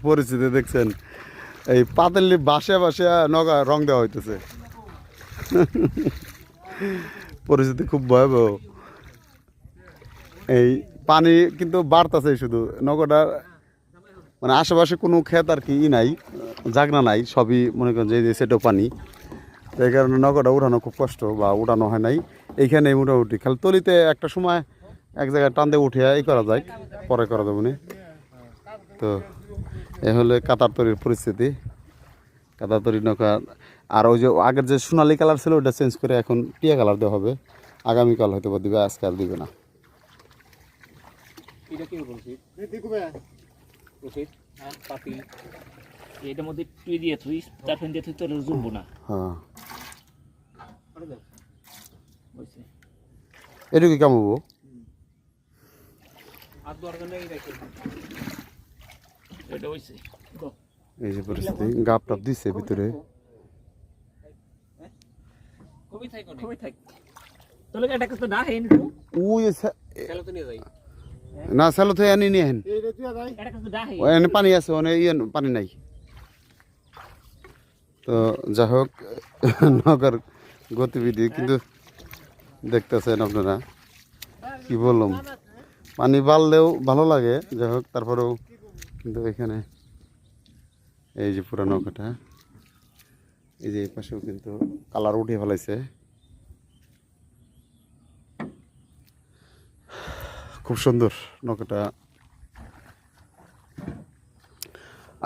পরিস্থিতি দেখছেন, এই পাতালি বাসে বাসে নৌকা রং দেওয়া হইতেছে। পরিস্থিতি খুব ভয়াবহ। এই পানি কিন্তু বাড়তেছে, শুধু নৌকাটা মানে আশেপাশে কোনো ক্ষেত আর কি নাই, জাগনা নাই, সবই মনে করেন যে সেটাও পানি। এই কারণে নৌকাটা উঠানো খুব কষ্ট, বা উঠানো হয় নাই। এইখানে মোটামুটি খালি তলিতে একটা সময় এক জায়গায় টান দিয়ে উঠে এই করা যায়, পরে করা যাবে না। তো এ হলে কাতার তরির পরিস্থিতি। কাতার তরি নৌকা, আর ওই যে আগের যে সোনালি কালার ছিল ওটা চেঞ্জ করে এখন টিয়া কালার দেওয়া হবে। আগামীকাল হয়তো দিবে, আজকে আর দিবে না। এটার মধ্যে তুই দিয়ে তুই চার ফ্যান দিয়ে তুই তোর জুমবো না। হ্যাঁ, এটা কি কাম হবো? এই যে পরিস্থিতি, গাপ টাপ দিচ্ছে ভিতরে। না চালো তো এনে নিয়ে এনে পানি আছে, অনেক ইয়ে পানি নাই। তো যাই হোক, নৌকার গতিবিধি কিন্তু দেখতেছেন আপনারা। কি বললাম, পানি বাড়লেও ভালো লাগে। যাই হোক, তারপরেও কিন্তু এখানে এই যে পুরা নৌকাটা, এই যে এই পাশেও কিন্তু কালার উঠে ফেলাইছে। খুব সুন্দর নৌকাটা।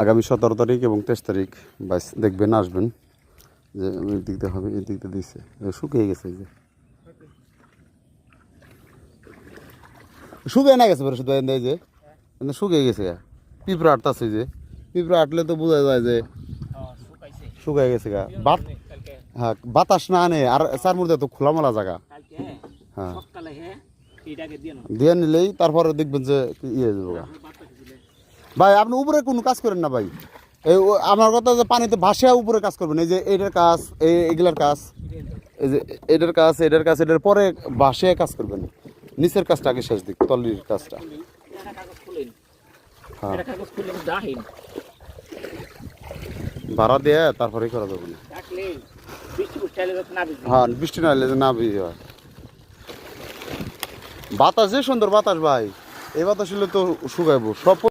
আগামী 17 তারিখ এবং 23 তারিখ বাইস দেখবেন, আসবেন। যে ওই দিক দিয়ে হবে, এই দিক দিয়ে দিচ্ছে, শুকিয়ে গেছে। এই যে শুকিয়ে না গেছে পরে, শুধু এই যে শুকিয়ে গেছে। পিঁপড়া আটতাছে, যে পিঁপড়া আটলে তো বোঝা যায় যে শুকিয়ে গেছে গা। হ্যাঁ, বাতাস না আনে, আর চার মধ্যে তো খোলামেলা জায়গা। হ্যাঁ, দিয়ে নিলেই তারপরে দেখবেন যে ইয়ে যাবো গা। ভাই আপনি উপরে কোনো কাজ করেন না ভাই। এই আমার কথা যে পানিতে ভাসিয়া উপরে কাজ করবেন। এই যে এটার কাজ, এইগুলার কাজ, এই যে এটার কাজ, এটার কাজ, এটার পরে ভাসিয়া কাজ করবেন। নিচের কাজটা আগে শেষ দিক, তলির কাজটা। হ্যাঁ, ভাড়া দিয়ে তারপরে করা যাবে না। হ্যাঁ, বৃষ্টি না হলে না ভিজে হয়। বাতাস যে সুন্দর বাতাস ভাই, এই বাতাস হলে তো শুকাইবো সব।